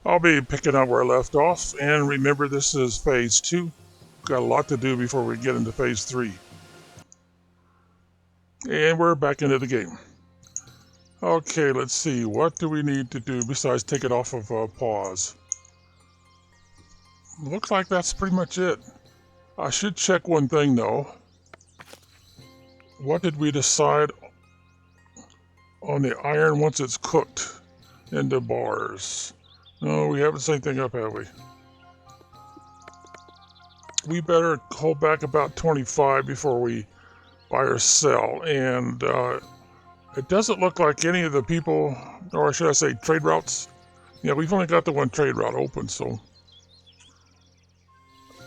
I'll be picking up where I left off, and remember this is phase 2. We've got a lot to do before we get into phase 3. And we're back into the game. Okay, let's see, what do we need to do besides take it off of pause? Looks like that's pretty much it. I should check one thing though. What did we decide on the iron once it's cooked into bars? No, we haven't set anything up, have we? We better hold back about 25 before we buy or sell. And it doesn't look like any of the people, or should I say trade routes. Yeah, we've only got the one trade route open, so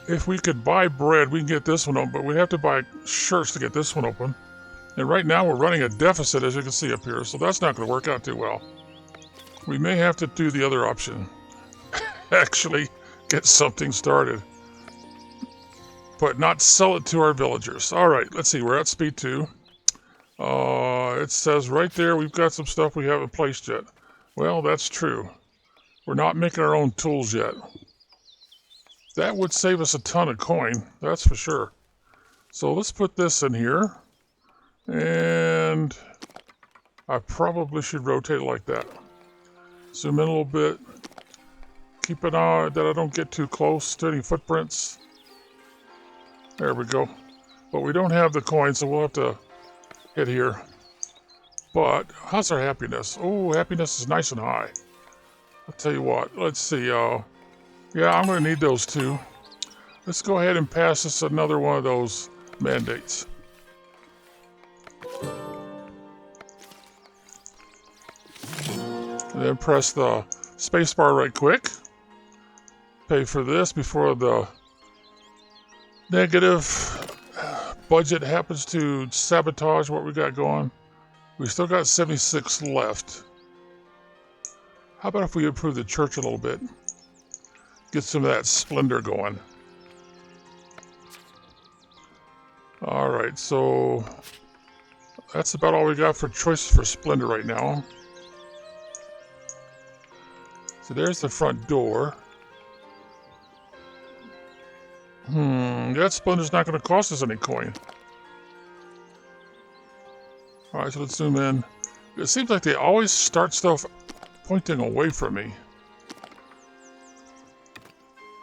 if we could buy bread, we can get this one open, but we have to buy shirts to get this one open. And right now we're running a deficit, as you can see up here, so that's not going to work out too well. We may have to do the other option. Actually get something started. But not sell it to our villagers. Alright, let's see, we're at speed 2. It says right there we've got some stuff we haven't placed yet. Well, that's true. We're not making our own tools yet. That would save us a ton of coin, that's for sure. So let's put this in here. And I probably should rotate it like that. Zoom in a little bit. Keep an eye that I don't get too close to any footprints. There we go. But we don't have the coin, so we'll have to hit here. But how's our happiness? Oh, happiness is nice and high. I'll tell you what. Let's see. Yeah, I'm going to need those two. Let's go ahead and pass this another one of those mandates. And then press the spacebar right quick. Pay for this before the negative budget happens to sabotage what we got going. We still got 76 left. How about if we improve the church a little bit? Get some of that splendor going. Alright, so that's about all we got for choices for splendor right now. So there's the front door. That splendor's not going to cost us any coin. Alright, so let's zoom in. It seems like they always start stuff pointing away from me.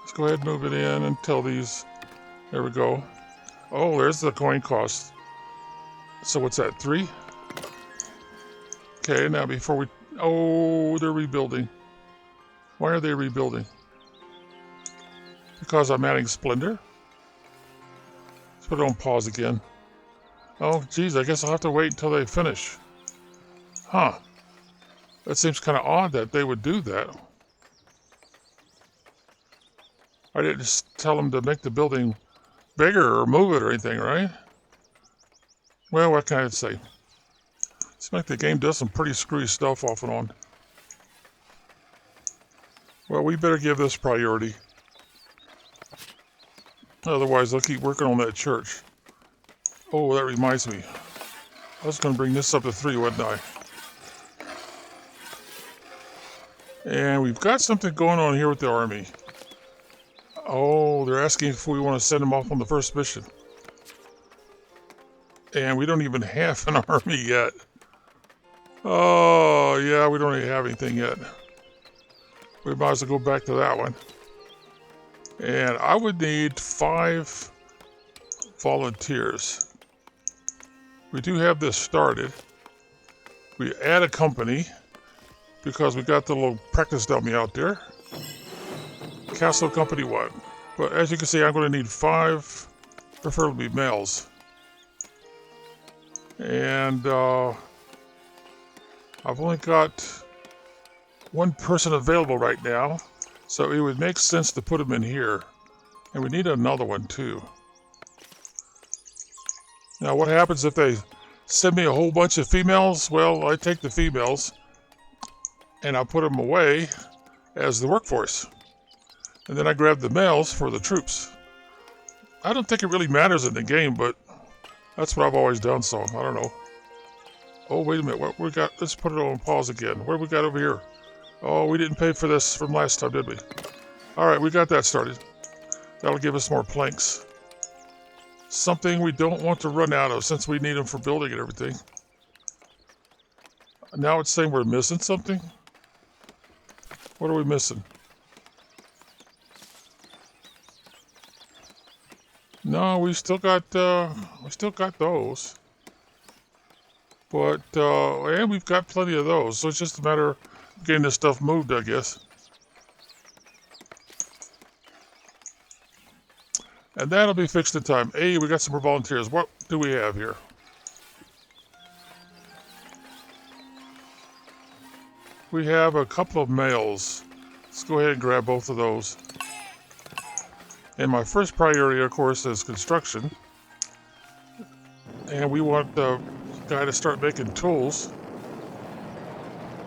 Let's go ahead and move it in until these... There we go. Oh, there's the coin cost. So what's that, 3? Okay, now before we... Oh, they're rebuilding. Why are they rebuilding? Because I'm adding splendor? Let's put it on pause again. Oh, geez, I guess I'll have to wait until they finish. Huh. That seems kind of odd that they would do that. I didn't just tell them to make the building bigger or move it or anything, right? Well, what can I say? Seems like the game does some pretty screwy stuff off and on. Well, we better give this priority. Otherwise, they'll keep working on that church. Oh, that reminds me. I was going to bring this up to 3, wasn't I? And we've got something going on here with the army. Oh, they're asking if we want to send them off on the first mission. And we don't even have an army yet. Oh, yeah, we don't even have anything yet. We might as well go back to that one. And I would need 5 volunteers. We do have this started. We add a company because we got the little practice dummy out there. Castle Company 1. But as you can see, I'm going to need 5, preferably males. And I've only got 1 person available right now. So it would make sense to put them in here. And we need another one too. Now what happens if they send me a whole bunch of females? Well, I take the females and I put them away as the workforce. And then I grab the males for the troops. I don't think it really matters in the game, but that's what I've always done, so I don't know. Oh, wait a minute. What we got? Let's put it on pause again. What do we got over here? Oh, we didn't pay for this from last time, did we? All right, we got that started. That'll give us more planks. Something we don't want to run out of since we need them for building and everything. Now it's saying we're missing something. What are we missing? No, we still got those. But and we've got plenty of those, so it's just a matter of getting this stuff moved, I guess. And that'll be fixed in time. Hey, we got some more volunteers. What do we have here? We have a couple of males. Let's go ahead and grab both of those. And my first priority, of course, is construction. And we want the guy to start making tools.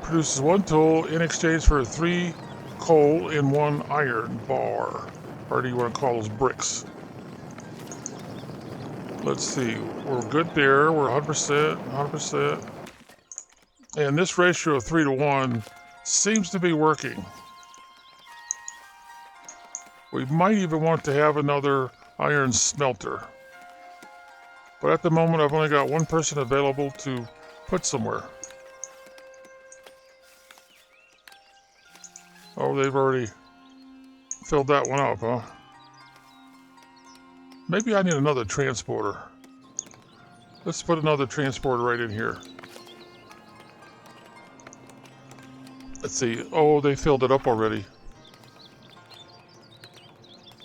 Produces 1 tool in exchange for 3 coal and 1 iron bar. Or do you want to call those bricks? Let's see. We're good there. We're 100%, 100%. And this ratio of 3 to 1 seems to be working. We might even want to have another iron smelter. But at the moment, I've only got 1 person available to put somewhere. Oh, they've already filled that one up, huh? Maybe I need another transporter. Let's put another transporter right in here. Let's see. Oh, they filled it up already.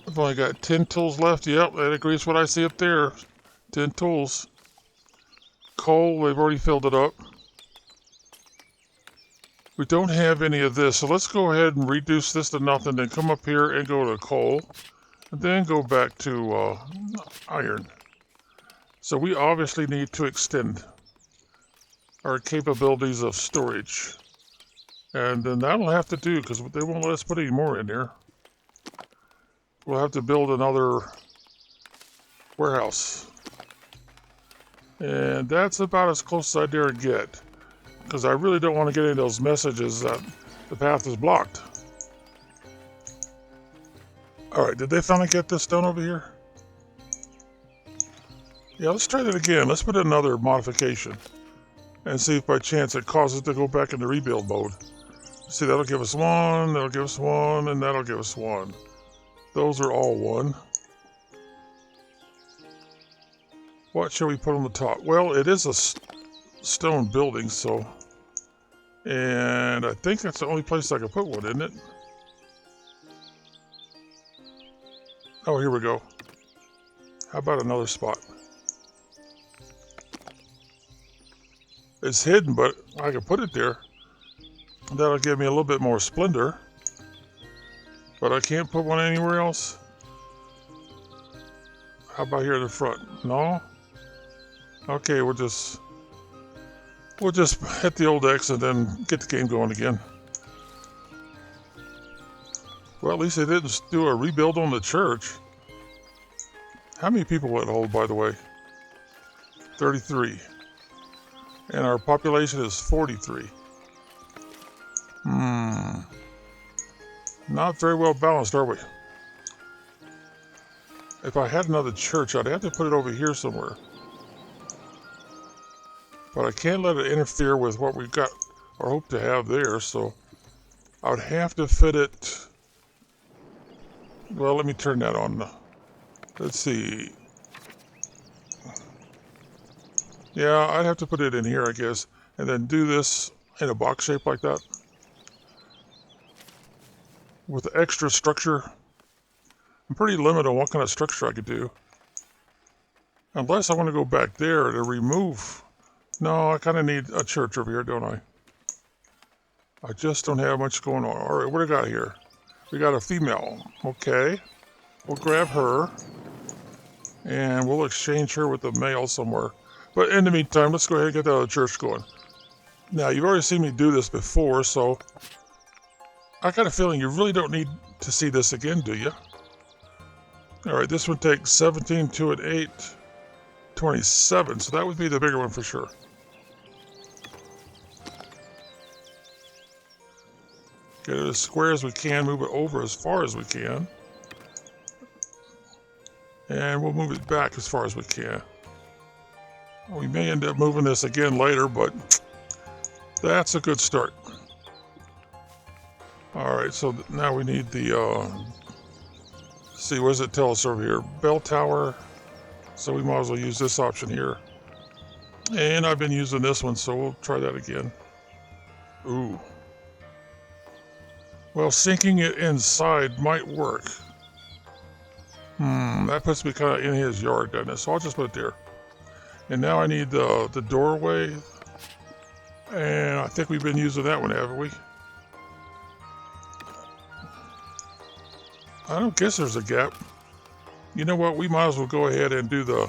I've only got 10 tools left. Yep, that agrees with what I see up there. 10 tools. Coal, they've already filled it up. We don't have any of this, so let's go ahead and reduce this to nothing, then come up here and go to coal, and then go back to iron. So we obviously need to extend our capabilities of storage. And then that'll have to do, because they won't let us put any more in there. We'll have to build another warehouse. And that's about as close as I dare get. Because I really don't want to get any of those messages that the path is blocked. Alright, did they finally get this done over here? Yeah, let's try that again. Let's put in another modification. And see if by chance it causes it to go back into rebuild mode. See, that'll give us 1, that'll give us 1, and that'll give us 1. Those are all 1. What shall we put on the top? Well, it is a stone building, so... And I think that's the only place I can put one, isn't it? Oh, here we go. How about another spot? It's hidden, but I can put it there. That'll give me a little bit more splendor. But I can't put one anywhere else. How about here in the front? No? Okay, we'll just hit the old X and then get the game going again. Well, at least they didn't do a rebuild on the church. How many people will it hold, by the way? 33. And our population is 43. Not very well balanced, are we? If I had another church, I'd have to put it over here somewhere. But I can't let it interfere with what we've got or hope to have there, so I would have to fit it... Well, let me turn that on. Let's see. Yeah, I'd have to put it in here, I guess, and then do this in a box shape like that. With extra structure. I'm pretty limited on what kind of structure I could do. Unless I want to go back there to remove... No, I kind of need a church over here, don't I? I just don't have much going on. All right, what do we got here? We got a female. Okay. We'll grab her. And we'll exchange her with a male somewhere. But in the meantime, let's go ahead and get the other church going. Now, you've already seen me do this before, so... I got a feeling you really don't need to see this again, do you? Alright, this would take 17, 2, and 8, 27, so that would be the bigger one for sure. Get it as square as we can, move it over as far as we can. And we'll move it back as far as we can. We may end up moving this again later, but that's a good start. Alright, so now we need the, see, what does it tell us over here? Bell tower. So we might as well use this option here. And I've been using this one, so we'll try that again. Ooh. Well, sinking it inside might work. That puts me kind of in his yard, doesn't it? So I'll just put it there. And now I need the doorway. And I think we've been using that one, haven't we? I don't guess there's a gap. You know what? We might as well go ahead and do the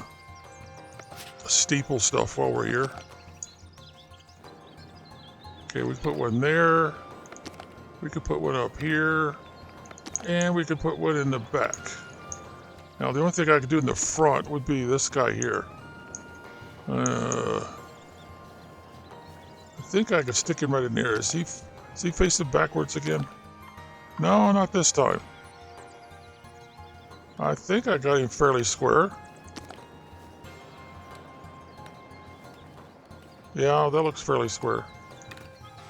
steeple stuff while we're here. Okay, we put one there. We could put one up here. And we could put one in the back. Now, the only thing I could do in the front would be this guy here. I think I could stick him right in there. Is he facing backwards again? No, not this time. I think I got him fairly square. Yeah, that looks fairly square.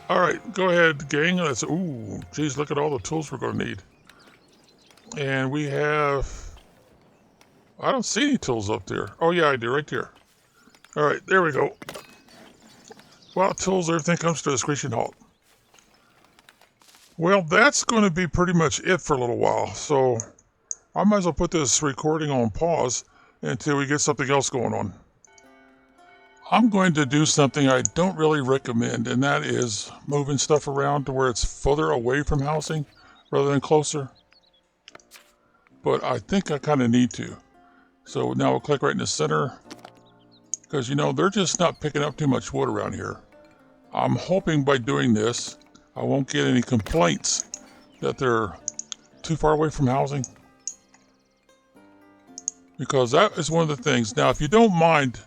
Alright, go ahead, gang. Let's, ooh, geez, look at all the tools we're going to need. And we have... I don't see any tools up there. Oh, yeah, I do, right there. Alright, there we go. Well, tools, everything comes to a screeching halt. Well, that's going to be pretty much it for a little while. So, I might as well put this recording on pause until we get something else going on. I'm going to do something I don't really recommend, and that is moving stuff around to where it's further away from housing rather than closer. But I think I kind of need to. So now we'll click right in the center, because you know, they're just not picking up too much wood around here. I'm hoping by doing this, I won't get any complaints that they're too far away from housing. Because that is one of the things. Now, if you don't mind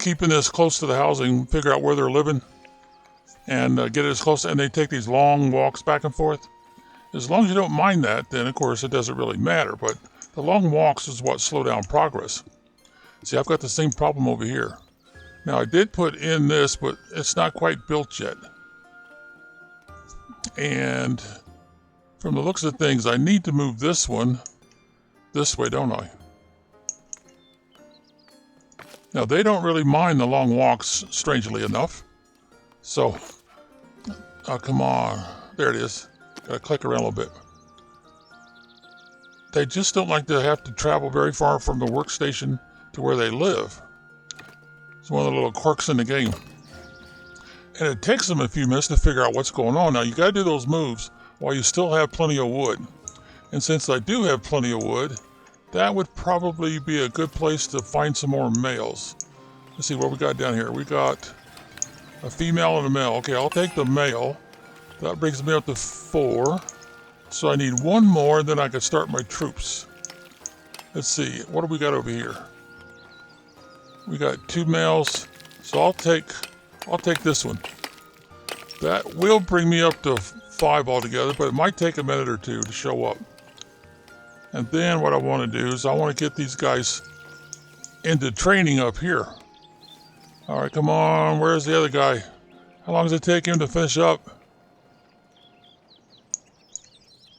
keeping this close to the housing, figure out where they're living, and get it as close, and they take these long walks back and forth. As long as you don't mind that, then of course it doesn't really matter, but the long walks is what slow down progress. See, I've got the same problem over here. Now, I did put in this, but it's not quite built yet. And from the looks of things, I need to move this one this way, don't I? Now, they don't really mind the long walks, strangely enough. So, oh, come on. There it is. Gotta click around a little bit. They just don't like to have to travel very far from the workstation to where they live. It's one of the little quirks in the game. And it takes them a few minutes to figure out what's going on. Now, you gotta do those moves while you still have plenty of wood. And since I do have plenty of wood, that would probably be a good place to find some more males. Let's see what we got down here. We got a female and a male. Okay, I'll take the male. That brings me up to 4. So I need one more, then I can start my troops. Let's see, what do we got over here? We got 2 males, so I'll take this one. That will bring me up to 5 altogether, but it might take a minute or two to show up. And then what I want to do is I want to get these guys into training up here. All right, come on, where's the other guy? How long does it take him to finish up?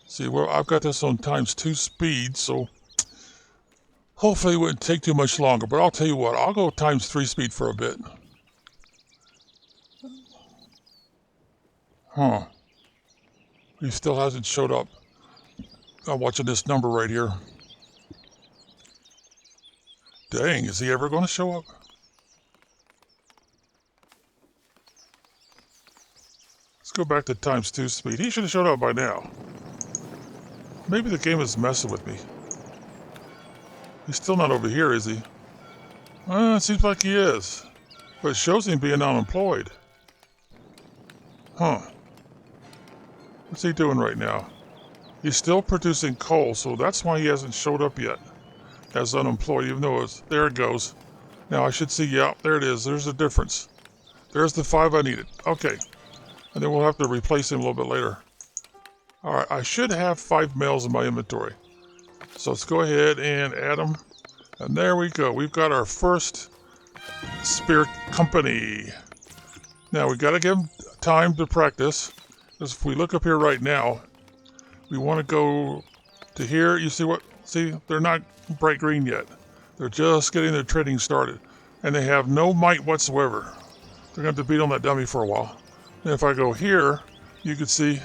See, well, I've got this on ×2 speed, so hopefully it wouldn't take too much longer. But I'll tell you what, I'll go ×3 speed for a bit. Huh. He still hasn't showed up. I'm watching this number right here. Dang, is he ever going to show up? Let's go back to ×2 speed. He should have showed up by now. Maybe the game is messing with me. He's still not over here, is he? It seems like he is. But it shows him being unemployed. Huh. What's he doing right now? He's still producing coal, so that's why he hasn't showed up yet as unemployed, even though it's... There it goes. Now I should see, yeah, there it is. There's the difference. There's the 5 I needed. Okay. And then we'll have to replace him a little bit later. Alright, I should have 5 males in my inventory. So let's go ahead and add them. And there we go. We've got our first spear company. Now we got to give them time to practice. Because if we look up here right now, we want to go to here. You see what? See, they're not bright green yet. They're just getting their training started. And they have no might whatsoever. They're going to have to beat on that dummy for a while. And if I go here, you can see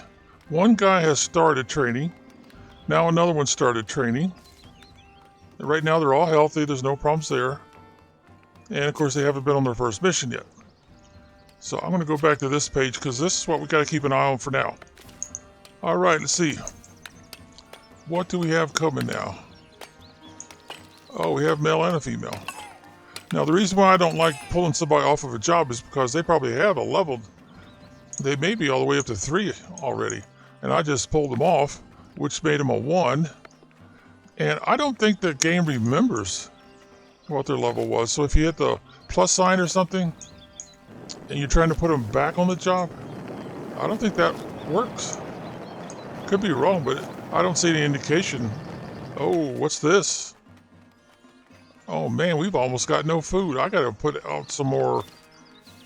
one guy has started training. Now another one started training. And right now they're all healthy. There's no problems there. And of course they haven't been on their first mission yet. So I'm going to go back to this page because this is what we got to keep an eye on for now. All right, let's see. What do we have coming now? Oh, we have male and a female. Now the reason why I don't like pulling somebody off of a job is because they probably have a leveled. They may be all the way up to 3 already. And I just pulled them off, which made them a 1. And I don't think the game remembers what their level was. So if you hit the plus sign or something, and you're trying to put them back on the job, I don't think that works. Could be wrong, but I don't see any indication. Oh, what's this? Oh man, we've almost got no food. I gotta put out some more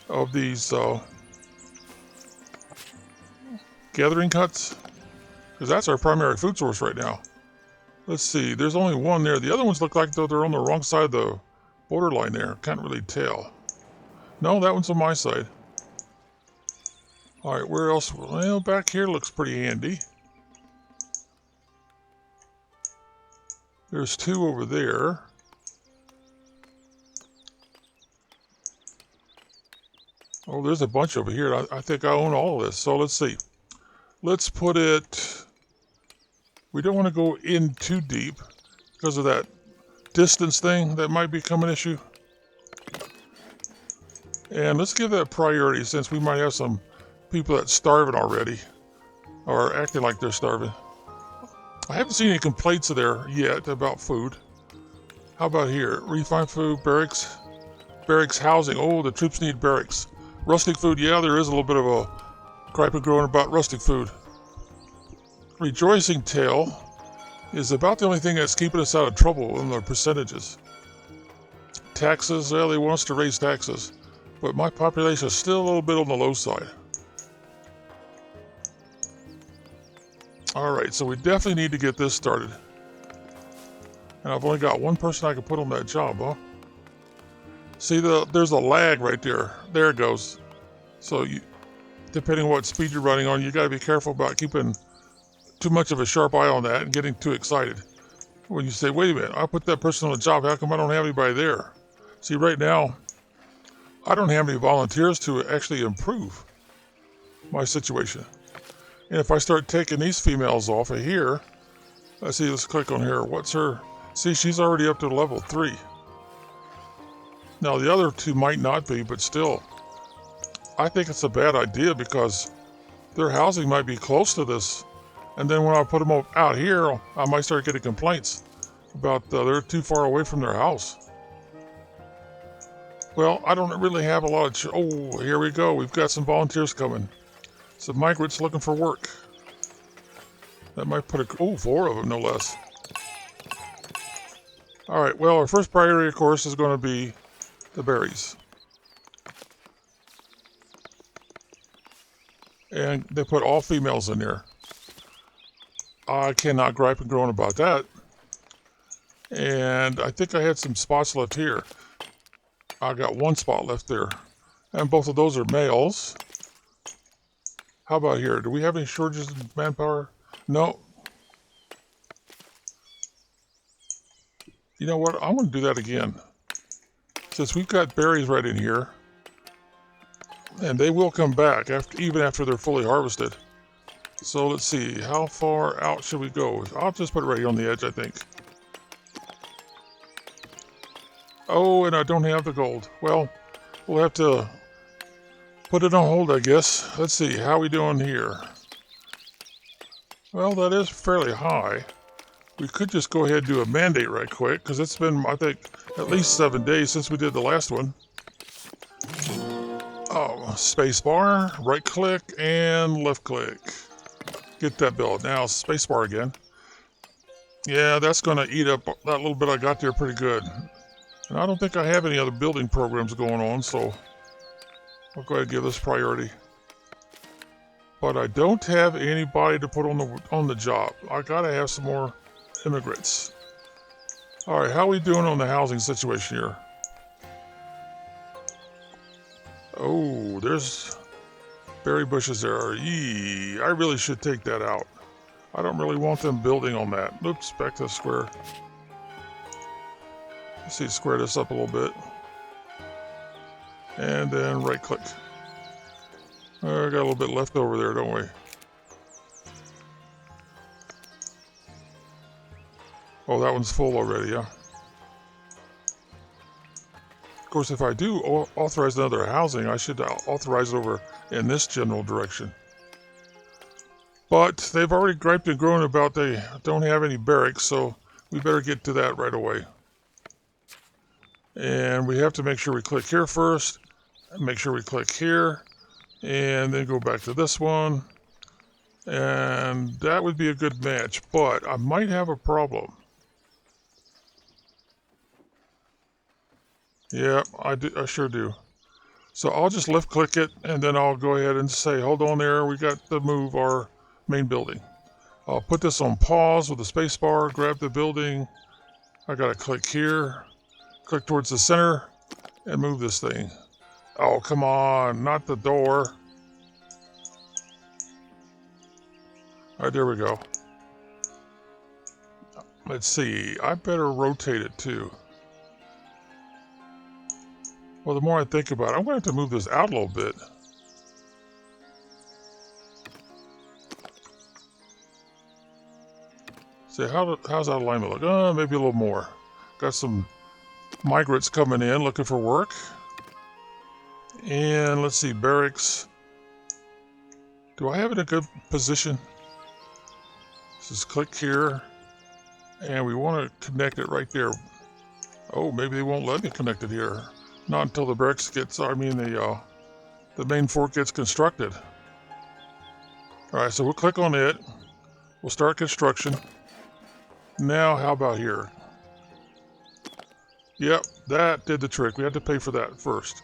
of these gathering cuts, because that's our primary food source right now. Let's see, there's only one there. The other ones look like though they're on the wrong side of the borderline there. Can't really tell. No, that one's on my side. All right, where else? Well, back here looks pretty handy. There's 2 over there. Oh, there's a bunch over here. I think I own all of this. So let's see. Let's put it... We don't want to go in too deep because of that distance thing that might become an issue. And let's give that priority since we might have some people that's starving already or acting like they're starving. I haven't seen any complaints there yet about food. How about here? Refined food, barracks, barracks housing. Oh, the troops need barracks. Rustic food, yeah, there is a little bit of a gripe growing about rustic food. Rejoicing tale is about the only thing that's keeping us out of trouble in the percentages. Taxes, well, they want us to raise taxes, but my population is still a little bit on the low side. All right, so we definitely need to get this started. And I've only got one person I can put on that job, huh? See, there's a lag right there. There it goes. So depending on what speed you're running on, you got to be careful about keeping too much of a sharp eye on that and getting too excited. When you say, wait a minute, I put that person on the job, how come I don't have anybody there? See, right now, I don't have any volunteers to actually improve my situation. And if I start taking these females off of here, let's see, let's click on here. What's her? See, she's already up to level 3. Now, the other 2 might not be, but still, I think it's a bad idea because their housing might be close to this. And then when I put them out here, I might start getting complaints about they're too far away from their house. Well, I don't really have a lot of... Oh, here we go. We've got some volunteers coming. Some migrants looking for work. That might put a... Oh, 4 of them, no less. All right, well, our first priority, of course, is going to be the berries. And they put all females in there. I cannot gripe and groan about that. And I think I had some spots left here. I got 1 spot left there. And both of those are males. How about here? Do we have any shortages in manpower? No. You know what? I'm going to do that again. Since we've got berries right in here. And they will come back even after they're fully harvested. So let's see, how far out should we go? I'll just put it right here on the edge, I think. Oh, and I don't have the gold. Well, we'll have to put it on hold, I guess. Let's see, how are we doing here? Well, that is fairly high. We could just go ahead and do a mandate right quick, because it's been, I think, at least 7 days since we did the last one. Oh, space bar, right click, and left click. Get that built. Now, spacebar again. Yeah, that's going to eat up that little bit I got there pretty good. And I don't think I have any other building programs going on, so I'll go ahead and give this priority. But I don't have anybody to put on the job. I gotta have some more immigrants. All right, how are we doing on the housing situation here? Oh, there's berry bushes there. Yee, I really should take that out. I don't really want them building on that. Oops, back to the square. Let's see, square this up a little bit. And then right click. I got a little bit left over there, don't we? Oh, that one's full already, yeah. Of course, if I do authorize another housing, I should authorize it over in this general direction. But they've already griped and groaned about they don't have any barracks, so we better get to that right away. And we have to make sure we click here first, and make sure we click here, and then go back to this one. And that would be a good match, but I might have a problem. Yeah, I sure do. So I'll just left click it, and then I'll go ahead and say, hold on there, we got to move our main building. I'll put this on pause with the space bar, grab the building. I gotta click here, click towards the center, and move this thing. Oh, come on, not the door. All right, there we go. Let's see, I better rotate it too. Well, the more I think about it, I'm going to have to move this out a little bit. See, how's that alignment look? Maybe a little more. Got some migrants coming in looking for work. And let's see, barracks. Do I have it in a good position? Just click here. And we want to connect it right there. Oh, maybe they won't let me connect it here. Not until the barracks gets, the main fort gets constructed. All right, so we'll click on it. We'll start construction. Now, how about here? Yep, that did the trick. We had to pay for that first.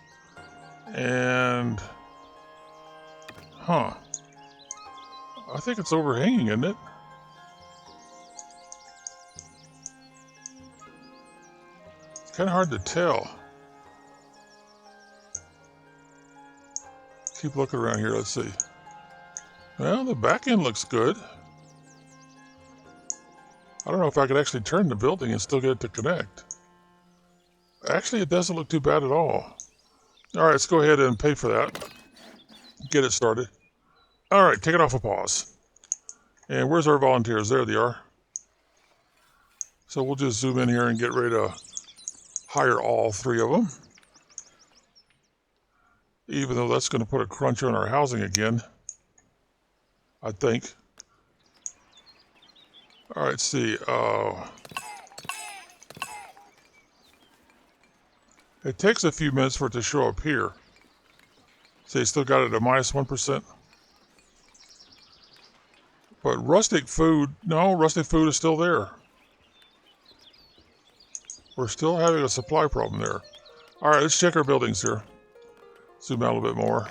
And, I think it's overhanging, isn't it? It's kind of hard to tell. Keep looking around here, let's see. Well, the back end looks good. I don't know if I could actually turn the building and still get it to connect. Actually, it doesn't look too bad at all. All right, let's go ahead and pay for that. Get it started. All right, take it off a pause. And where's our volunteers? There they are. So we'll just zoom in here and get ready to hire all three of them. Even though that's going to put a crunch on our housing again, I think. All right, let's see. It takes a few minutes for it to show up here. See, still got it at -1%. But rustic food, no, rustic food is still there. We're still having a supply problem there. All right, let's check our buildings here. Zoom out a little bit more.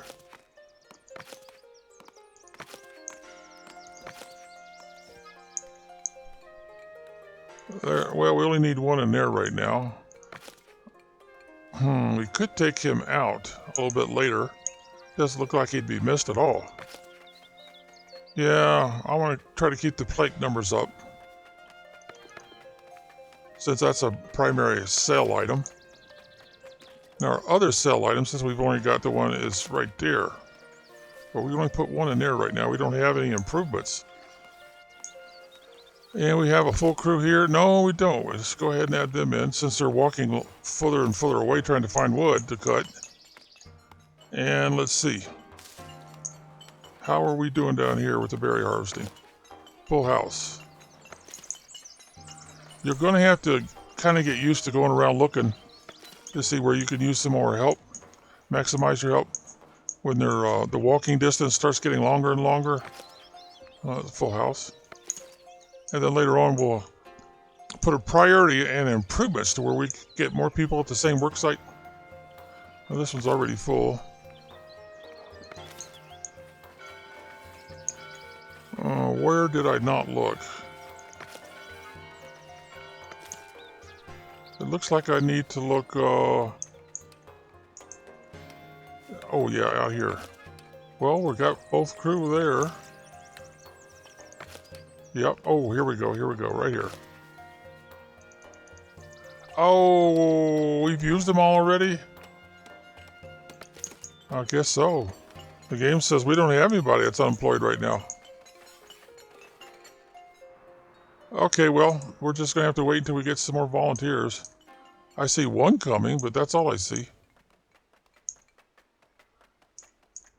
There, well, we only need one in there right now. We could take him out a little bit later. Doesn't look like he'd be missed at all. Yeah, I want to try to keep the plate numbers up, since that's a primary sale item. Now our other sell item, since we've only got the one, is right there. But we only put one in there right now. We don't have any improvements. And we have a full crew here. No, we don't. Let's go ahead and add them in, since they're walking further and further away trying to find wood to cut. And let's see. How are we doing down here with the berry harvesting? Full house. You're going to have to kind of get used to going around looking to see where you can use some more help, maximize your help when the walking distance starts getting longer and longer. Full house. And then later on we'll put a priority and improvements to where we get more people at the same work site. Well, this one's already full. Where did I not look? It looks like I need to look, oh yeah, out here. Well, we got both crew there. Yep, oh, here we go, right here. Oh, we've used them all already? I guess so. The game says we don't have anybody that's unemployed right now. Okay, well, we're just going to have to wait until we get some more volunteers. I see one coming, but that's all I see.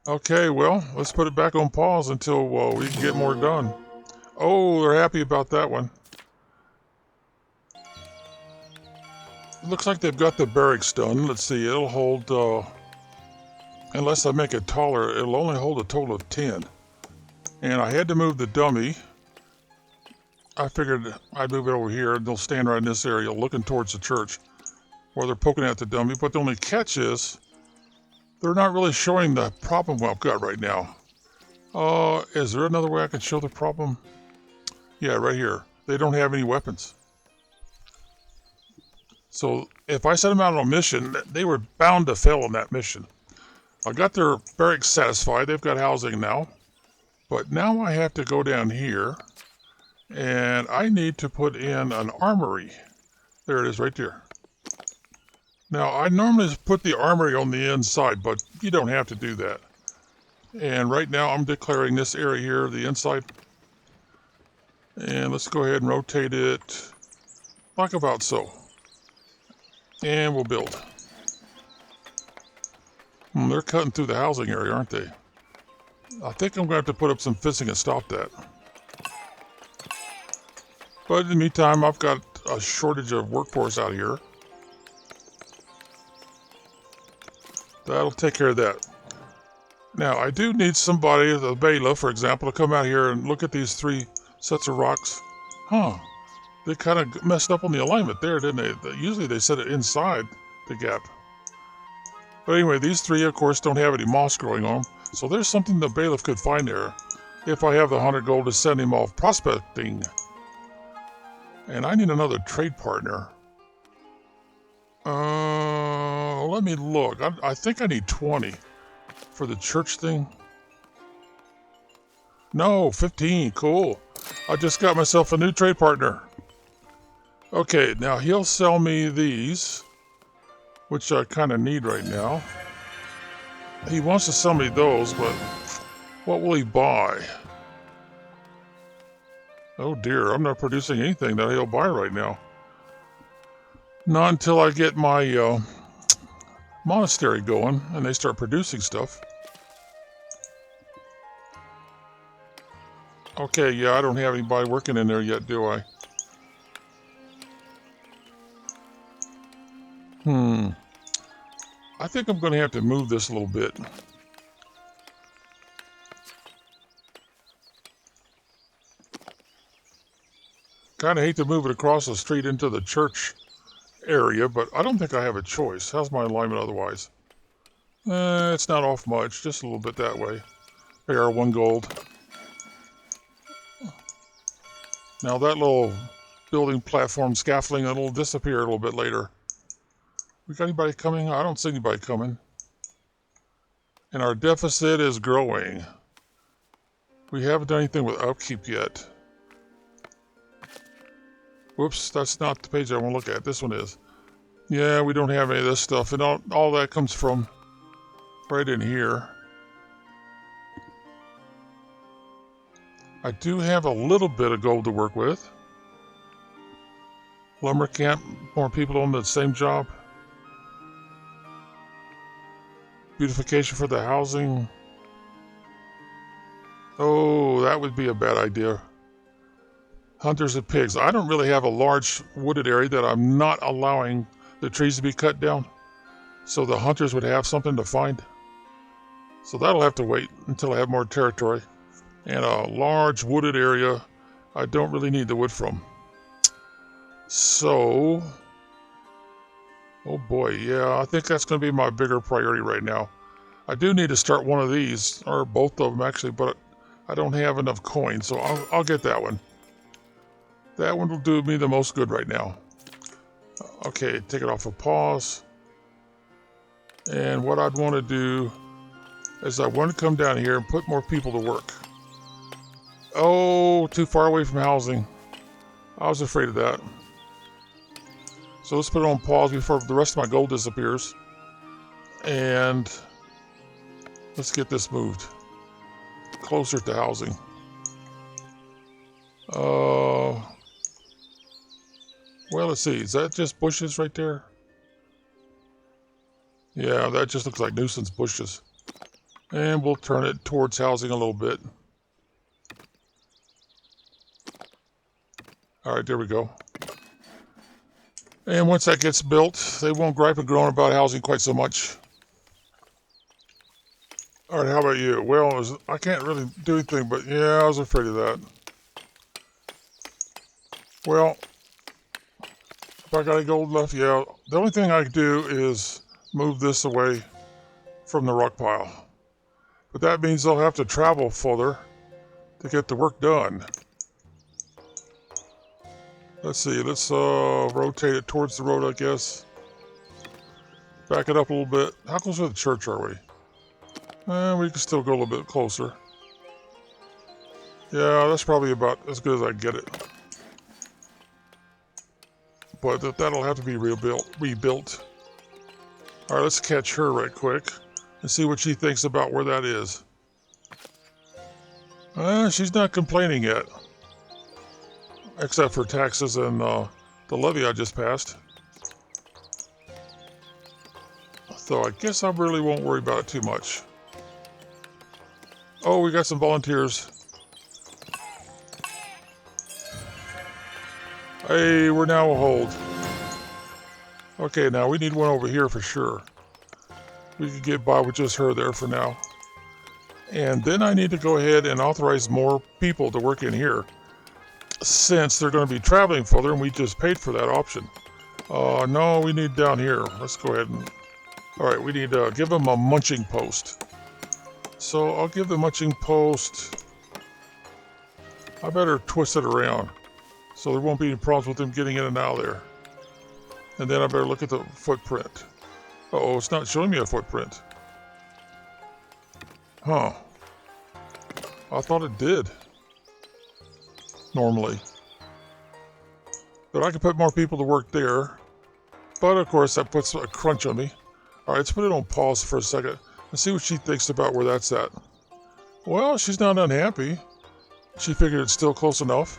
Okay, well, let's put it back on pause until we can get more done. Oh, they're happy about that one. It looks like they've got the barracks done. Let's see, it'll hold, unless I make it taller, it'll only hold a total of 10. And I had to move the dummy. I figured I'd move it over here, and they'll stand right in this area looking towards the church where they're poking at the dummy. But the only catch is they're not really showing the problem I've got right now. Is there another way I can show the problem? Yeah, right here. They don't have any weapons. So if I set them out on a mission, they were bound to fail on that mission. I got their barracks satisfied. They've got housing now. But now I have to go down here. And I need to put in an armory. There it is right there. Now, I normally put the armory on the inside, but you don't have to do that. And right now, I'm declaring this area here the inside. And let's go ahead and rotate it like about so. And we'll build. They're cutting through the housing area, aren't they? I think I'm going to have to put up some fencing and stop that. But in the meantime, I've got a shortage of workforce out here. That'll take care of that. Now, I do need somebody, the bailiff, for example, to come out here and look at these 3 sets of rocks. They kind of messed up on the alignment there, didn't they? Usually they set it inside the gap. But anyway, these 3, of course, don't have any moss growing on them. So there's something the bailiff could find there if I have the 100 gold to send him off prospecting. And I need another trade partner. Let me look. I think I need 20 for the church thing. No, 15. Cool. I just got myself a new trade partner. Okay, now he'll sell me these, which I kind of need right now. He wants to sell me those, but what will he buy? Oh dear, I'm not producing anything that he'll buy right now. Not until I get my monastery going and they start producing stuff. Okay, yeah, I don't have anybody working in there yet, do I? I think I'm going to have to move this a little bit. Kind of hate to move it across the street into the church area, but I don't think I have a choice. How's my alignment otherwise? It's not off much, just a little bit that way. There, 1 gold. Now that little building platform scaffolding, it'll disappear a little bit later. We got anybody coming? I don't see anybody coming. And our deficit is growing. We haven't done anything with upkeep yet. Whoops, that's not the page I want to look at. This one is. Yeah, we don't have any of this stuff. And all that comes from right in here. I do have a little bit of gold to work with. Lumber camp, more people on the same job. Beautification for the housing. Oh, that would be a bad idea. Hunters and pigs. I don't really have a large wooded area that I'm not allowing the trees to be cut down. So the hunters would have something to find. So that'll have to wait until I have more territory. and a large wooded area I don't really need the wood from. So, oh boy, yeah, I think that's going to be my bigger priority right now. I do need to start one of these, or both of them actually, but I don't have enough coins, so I'll get that one. That one will do me the most good right now. Okay, take it off of pause. And what I'd want to do is I want to come down here and put more people to work. Oh, too far away from housing. I was afraid of that. So let's put it on pause before the rest of my gold disappears. And let's get this moved closer to housing. Well, let's see. Is that just bushes right there? Yeah, that just looks like nuisance bushes. And we'll turn it towards housing a little bit. All right, there we go. And once that gets built, they won't gripe and groan about housing quite so much. All right, how about you? Well, I can't really do anything, but yeah, I was afraid of that. Well, if I got any gold left, yeah. The only thing I can do is move this away from the rock pile. But that means they'll have to travel further to get the work done. Let's see, let's rotate it towards the road, I guess. Back it up a little bit. How close to the church are we? We can still go a little bit closer. Yeah, that's probably about as good as I can get it. But that'll have to be rebuilt. All right, let's catch her right quick and see what she thinks about where that is. She's not complaining yet. Except for taxes and the levy I just passed. So I guess I really won't worry about it too much. Oh, we got some volunteers. Hey, we're now a hold. Okay, now we need one over here for sure. We can get by with just her there for now. And then I need to go ahead and authorize more people to work in here, since they're going to be traveling further and we just paid for that option. No, we need down here. Let's go ahead and... Alright, we need to give them a munching post. So I'll give the munching post... I better twist it around so there won't be any problems with them getting in and out of there. And then I better look at the footprint. Uh-oh, it's not showing me a footprint. Huh. I thought it did. Normally. But I can put more people to work there. But of course that puts a crunch on me. Alright, let's put it on pause for a second and see what she thinks about where that's at. Well, she's not unhappy. She figured it's still close enough.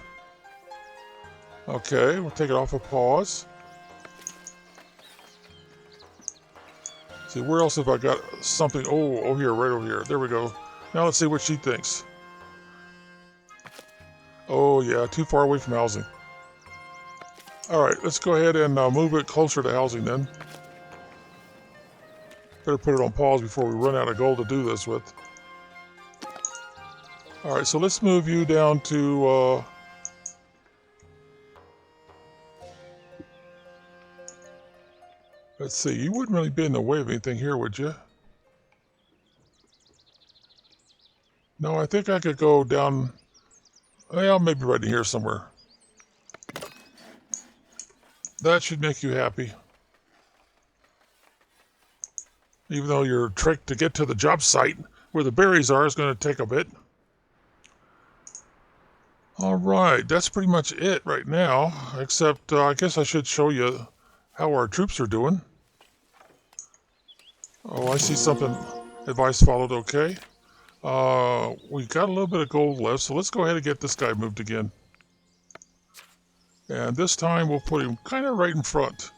Okay, we'll take it off of pause. See, where else have I got something? Oh, here, right over here. There we go. Now let's see what she thinks. Oh yeah, too far away from housing. Alright, let's go ahead and move it closer to housing then. Better put it on pause before we run out of gold to do this with. Alright, so let's move you down to... let's see, you wouldn't really be in the way of anything here, would you? No, I think I could go down... Well, maybe right in here somewhere. That should make you happy. Even though your trick to get to the job site where the berries are is going to take a bit. Alright, that's pretty much it right now. Except I guess I should show you how our troops are doing. Oh, I see something. Advice followed, okay. We got a little bit of gold left, so let's go ahead and get this guy moved again. And this time we'll put him kind of right in front.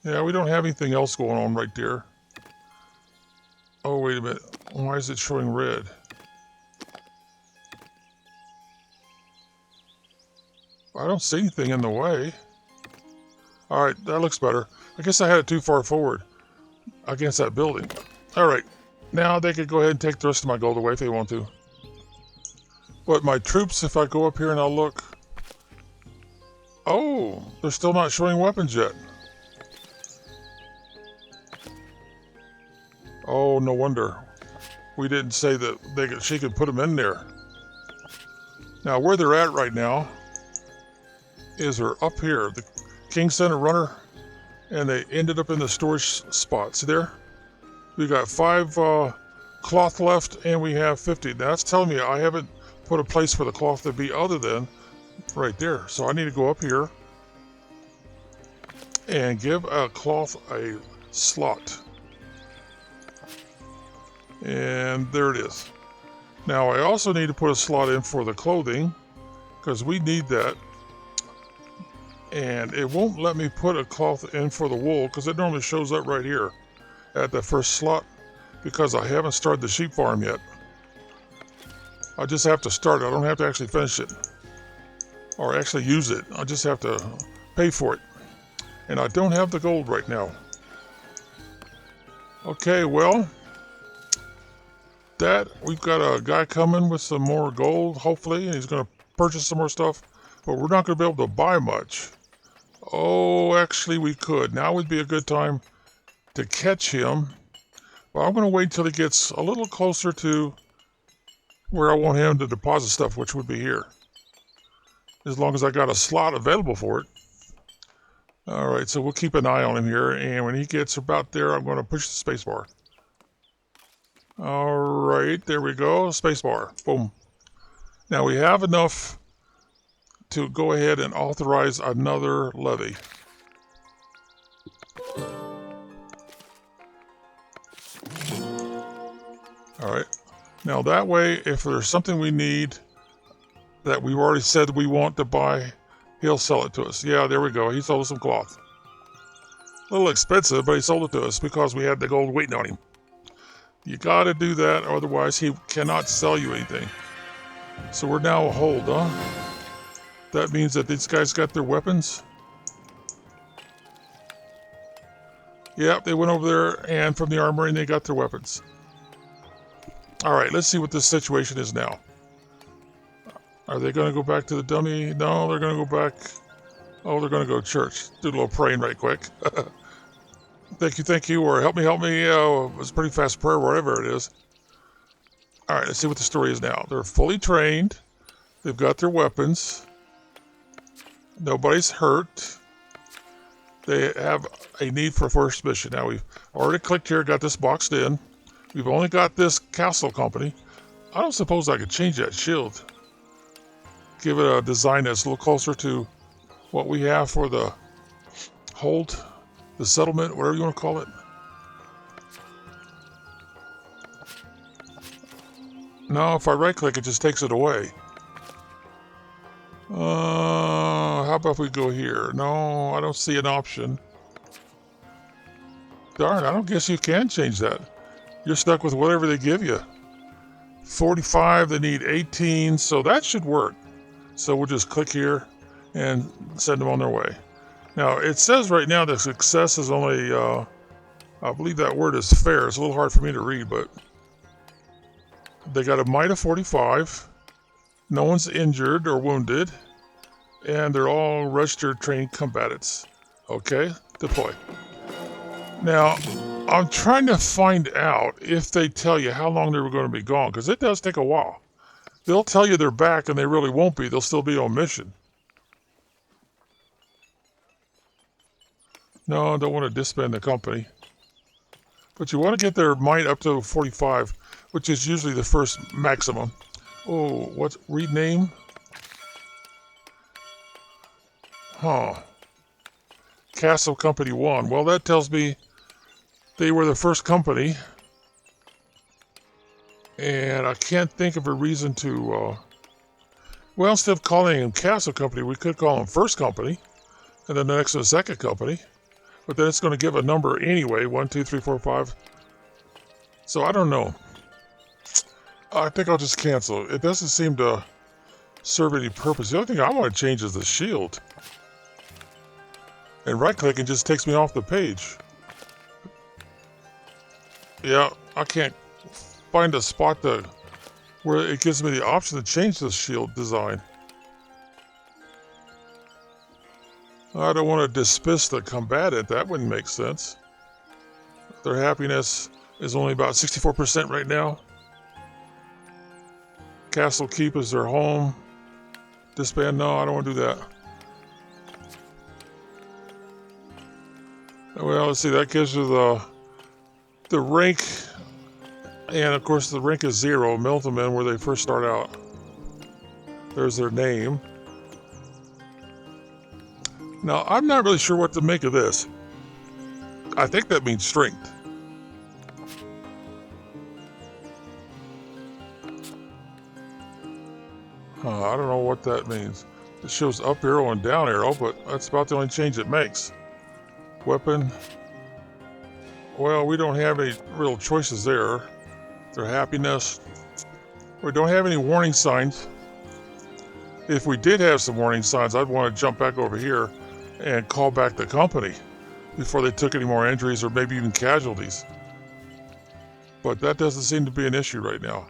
Yeah, we don't have anything else going on right there. Oh, wait a minute. Why is it showing red? I don't see anything in the way. Alright, that looks better. I guess I had it too far forward against that building. Alright, Now they could go ahead and take the rest of my gold away if they want to. But my troops, if I go up here and I'll look... Oh, they're still not showing weapons yet. Oh, no wonder. We didn't say that she could put them in there. Now, where they're at right now is they're up here. The King sent a runner, and they ended up in the storage spot. See there? We got 5 cloth left, and we have 50. Now, that's telling me I haven't put a place for the cloth to be other than right there. So I need to go up here and give a cloth a slot. And there it is. Now I also need to put a slot in for the clothing because we need that. And it won't let me put a cloth in for the wool because it normally shows up right here at the first slot because I haven't started the sheep farm yet. I just have to start it. I don't have to actually finish it or actually use it. I just have to pay for it. And I don't have the gold right now. Okay, well, we've got a guy coming with some more gold, hopefully, and he's going to purchase some more stuff, but we're not going to be able to buy much. Oh, actually we could. Now would be a good time to catch him, but I'm going to wait until he gets a little closer to where I want him to deposit stuff, which would be here, as long as I got a slot available for it. All right, so we'll keep an eye on him here, and when he gets about there, I'm going to push the space bar. All right, there we go, space bar, boom. Now we have enough to go ahead and authorize another levy. All right, now that way, if there's something we need that we've already said we want to buy, he'll sell it to us. Yeah, there we go, he sold us some cloth. A little expensive, but he sold it to us because we had the gold waiting on him. You got to do that, otherwise he cannot sell you anything. So we're now a hold, huh? That means that these guys got their weapons. Yep, they went over there and from the armory and they got their weapons. All right, let's see what this situation is now. Are they going to go back to the dummy? No, they're going to go back. Oh, they're going to go to church. Do a little praying right quick. Thank you, or help me. It's a pretty fast prayer, whatever it is. All right, let's see what the story is now. They're fully trained. They've got their weapons. Nobody's hurt. They have a need for a first mission. Now, we've already clicked here, got this boxed in. We've only got this castle company. I don't suppose I could change that shield. Give it a design that's a little closer to what we have for the hold. The settlement, whatever you want to call it. No, if I right click, it just takes it away. How about if we go here? No, I don't see an option. Darn, I don't guess you can change that. You're stuck with whatever they give you. 45, they need 18, so that should work. So we'll just click here and send them on their way. Now, it says right now that success is only, I believe that word is fair. It's a little hard for me to read, but they got a might of 45. No one's injured or wounded. And they're all registered trained combatants. Okay, deploy. Now, I'm trying to find out if they tell you how long they were going to be gone, because it does take a while. They'll tell you they're back, and they really won't be. They'll still be on mission. No, I don't want to disband the company. But you want to get their might up to 45, which is usually the first maximum. Oh, what's read name? Huh. Castle Company 1. Well, that tells me they were the first company. And I can't think of a reason to... well, instead of calling them Castle Company, we could call them First Company. And then the next is Second Company. But then it's going to give a number anyway, 1, 2, 3, 4, 5. So I don't know. I think I'll just cancel. It doesn't seem to serve any purpose. The only thing I want to change is the shield. And right-click and just takes me off the page. Yeah, I can't find a spot where it gives me the option to change the shield design. I don't want to dismiss the combatant. That wouldn't make sense. Their happiness is only about 64% right now. Castle Keep is their home. Disband, no, I don't want to do that. Well, let's see, that gives you the rank, and of course the rank is 0, militiamen, where they first start out. There's their name. Now, I'm not really sure what to make of this. I think that means strength. I don't know what that means. It shows up arrow and down arrow, but that's about the only change it makes. Weapon. Well, we don't have any real choices there. Their happiness. We don't have any warning signs. If we did have some warning signs, I'd want to jump back over here and call back the company before they took any more injuries or maybe even casualties. But that doesn't seem to be an issue right now.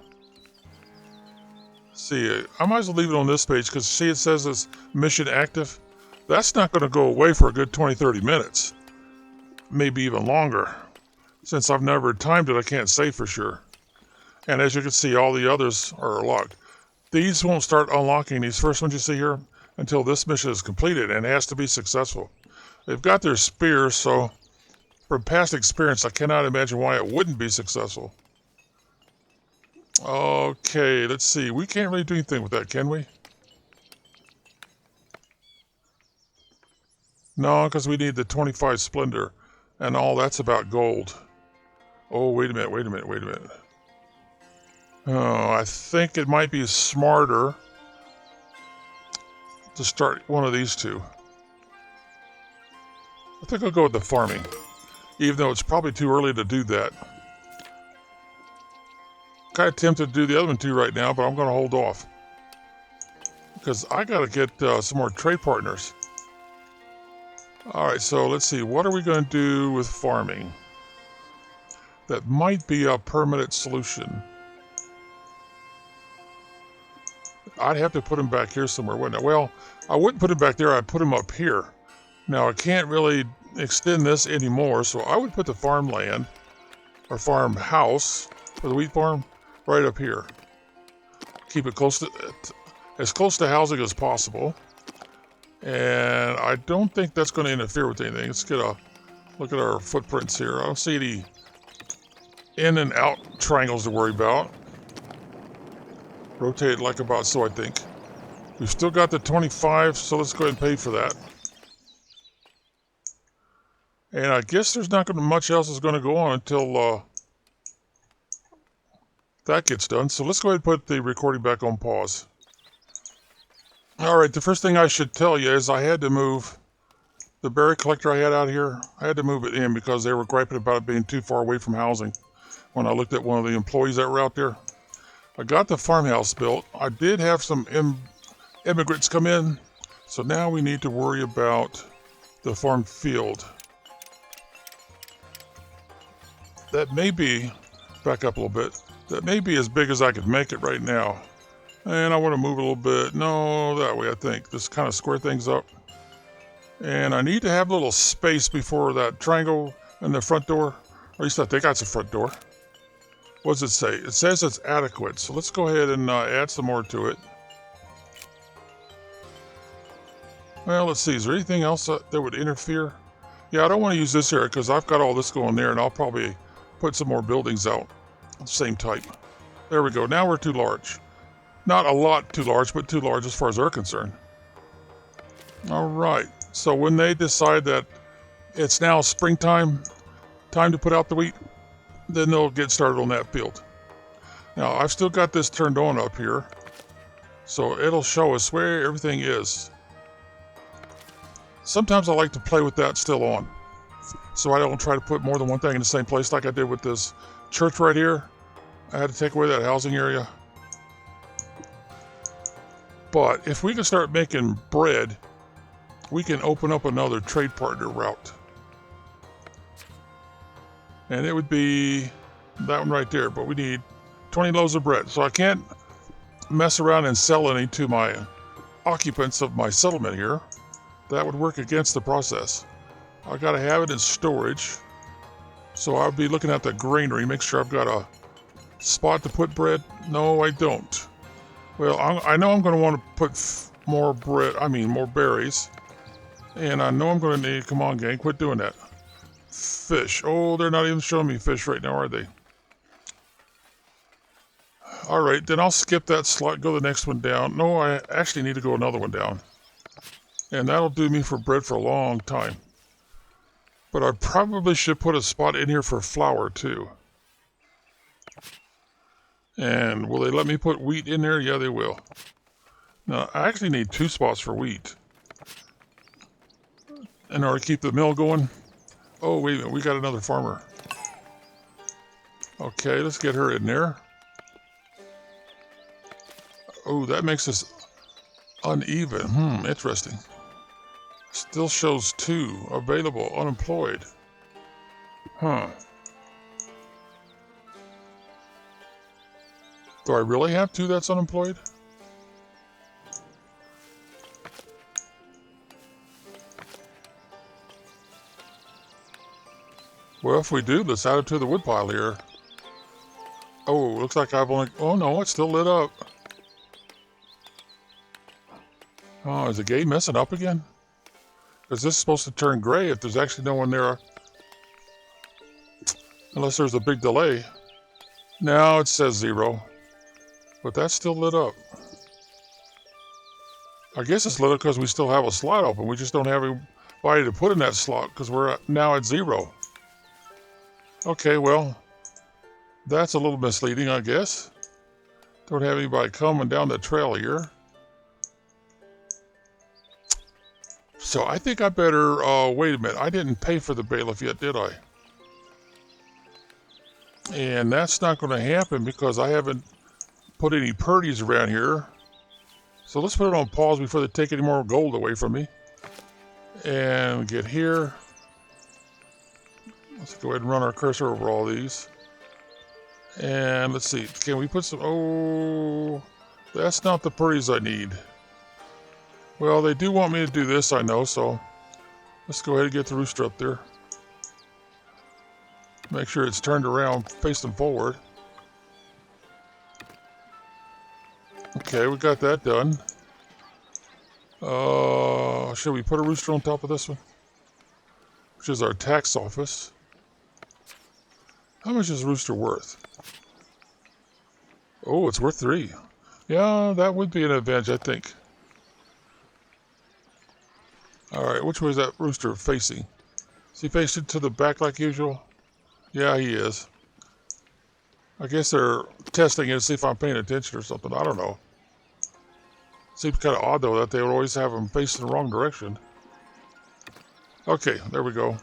See, I might as well leave it on this page because see it says it's mission active. That's not going to go away for a good 20-30 minutes. Maybe even longer. Since I've never timed it, I can't say for sure. And as you can see, all the others are locked. These won't start unlocking, these first ones you see here, until this mission is completed and it has to be successful. They've got their spears, so from past experience, I cannot imagine why it wouldn't be successful. Okay, let's see. We can't really do anything with that, can we? No, because we need the 25 Splendor, and all that's about gold. Oh, wait a minute. Oh, I think it might be smarter to start one of these two. I think I'll go with the farming, even though it's probably too early to do that. Kind of tempted to do the other one too right now, but I'm going to hold off. Because I got to get some more trade partners. Alright, so let's see. What are we going to do with farming? That might be a permanent solution. I'd have to put him back here somewhere, wouldn't I? Well, I wouldn't put him back there. I'd put him up here. Now, I can't really extend this anymore, so I would put the farmland, or farmhouse, for the wheat farm, right up here. Keep it close to, as close to housing as possible. And I don't think that's going to interfere with anything. Let's get a look at our footprints here. I don't see any in and out triangles to worry about. Rotate like about so, I think. We've still got the 25, so let's go ahead and pay for that. And I guess there's not going to be much else is going to go on until that gets done. So let's go ahead and put the recording back on pause. Alright, the first thing I should tell you is I had to move the berry collector I had out here. I had to move it in because they were griping about it being too far away from housing when I looked at one of the employees that were out there. I got the farmhouse built. I did have some immigrants come in, so now we need to worry about the farm field. That may be, back up a little bit, that may be as big as I could make it right now. And I want to move a little bit, no, that way I think. Just kind of square things up. And I need to have a little space before that triangle and the front door. Or at least I think that's a front door. What does it say? It says it's adequate, so let's go ahead and add some more to it. Well, let's see, is there anything else that would interfere? Yeah, I don't want to use this area because I've got all this going there, and I'll probably put some more buildings out. Same type. There we go, now we're too large. Not a lot too large, but too large as far as they're concerned. Alright, so when they decide that it's now springtime, time to put out the wheat, then they'll get started on that field. Now, I've still got this turned on up here, so it'll show us where everything is. Sometimes I like to play with that still on, so I don't try to put more than one thing in the same place like I did with this church right here. I had to take away that housing area. But if we can start making bread, we can open up another trade partner route. And it would be that one right there, but we need 20 loaves of bread. So I can't mess around and sell any to my occupants of my settlement here. That would work against the process. I gotta have it in storage. So I'll be looking at the granary, make sure I've got a spot to put bread. No, I don't. Well, I know I'm gonna want to put more bread, more berries. And I know I'm gonna need, come on gang, quit doing that. Fish, oh, they're not even showing me fish right now, are they? All right, then I'll skip that slot, go the next one down. No, I actually need to go another one down. And that'll do me for bread for a long time. But I probably should put a spot in here for flour too. And will they let me put wheat in there? Yeah, they will. Now, I actually need 2 spots for wheat in order to keep the mill going. Oh, wait a minute, we got another farmer. Okay, let's get her in there. Oh, that makes us uneven. Interesting. Still shows 2 available, unemployed. Huh. Do I really have 2 that's unemployed? Well, if we do, let's add it to the woodpile here. Oh, looks like I've only... Oh, no, it's still lit up. Oh, is the game messing up again? Because this is supposed to turn gray if there's actually no one there. Unless there's a big delay. Now it says 0. But that's still lit up. I guess it's lit up because we still have a slot open. We just don't have anybody to put in that slot because we're now at 0. Okay, well, that's a little misleading, I guess. Don't have anybody coming down the trail here. So I think I better, wait a minute. I didn't pay for the bailiff yet, did I? And that's not going to happen because I haven't put any purdies around here. So let's put it on pause before they take any more gold away from me. And get here. Let's go ahead and run our cursor over all these. And let's see. Can we put some... Oh, that's not the purdies I need. Well, they do want me to do this, I know, so let's go ahead and get the rooster up there. Make sure it's turned around, facing forward. Okay, we got that done. Should we put a rooster on top of this one? Which is our tax office. How much is a rooster worth? Oh, it's worth 3. Yeah, that would be an advantage, I think. Alright, which way is that rooster facing? Is he facing to the back like usual? Yeah, he is. I guess they're testing it to see if I'm paying attention or something. I don't know. Seems kind of odd, though, that they would always have him facing the wrong direction. Okay, there we go.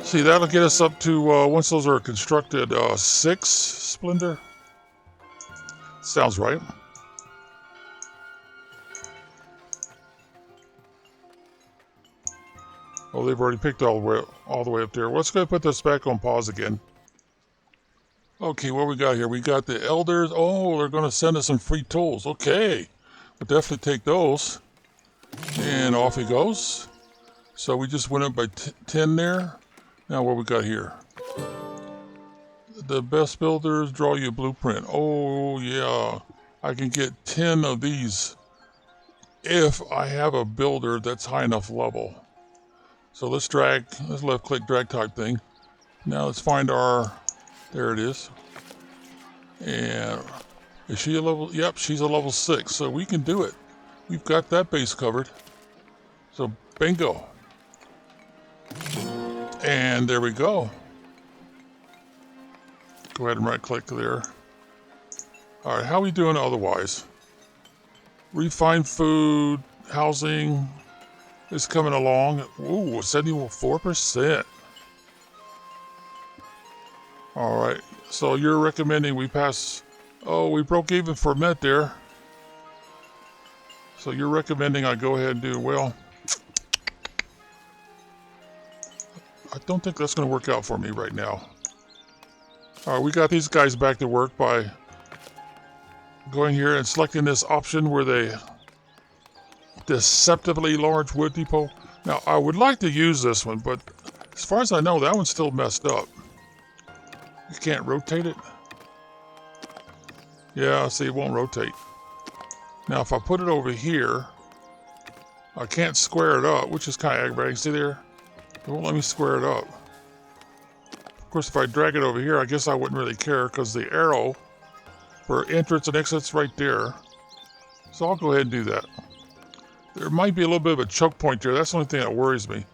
See, that'll get us up to, once those are constructed, 6 Splendor. Sounds right. Oh, they've already picked all the way up there. Let's go put this back on pause again. Okay, what we got here? We got the elders. Oh, they're going to send us some free tools. Okay, we'll definitely take those. And off he goes. So we just went up by 10 there. Now what we got here? The best builders draw you a blueprint. Oh, yeah. I can get 10 of these if I have a builder that's high enough level. So let's left click drag type thing. Now let's find our, there it is. And is she a level? Yep, she's a level 6. So we can do it. We've got that base covered. So bingo. And there we go. Go ahead and right click there. All right, how are we doing otherwise? Refined food, housing is coming along. Ooh, 74%. All right, so you're recommending we pass. Oh, we broke even for a minute there. So you're recommending I go ahead and do, well, I don't think that's going to work out for me right now. We got these guys back to work by going here and selecting this option where they deceptively large wood depot. Now, I would like to use this one, but as far as I know, that one's still messed up. You can't rotate it. Yeah, see, it won't rotate. Now, if I put it over here, I can't square it up, which is kind of aggravating. See there? It won't let me square it up. Of course, if I drag it over here, I guess I wouldn't really care because the arrow for entrance and exit's right there. So I'll go ahead and do that. There might be a little bit of a choke point there. That's the only thing that worries me.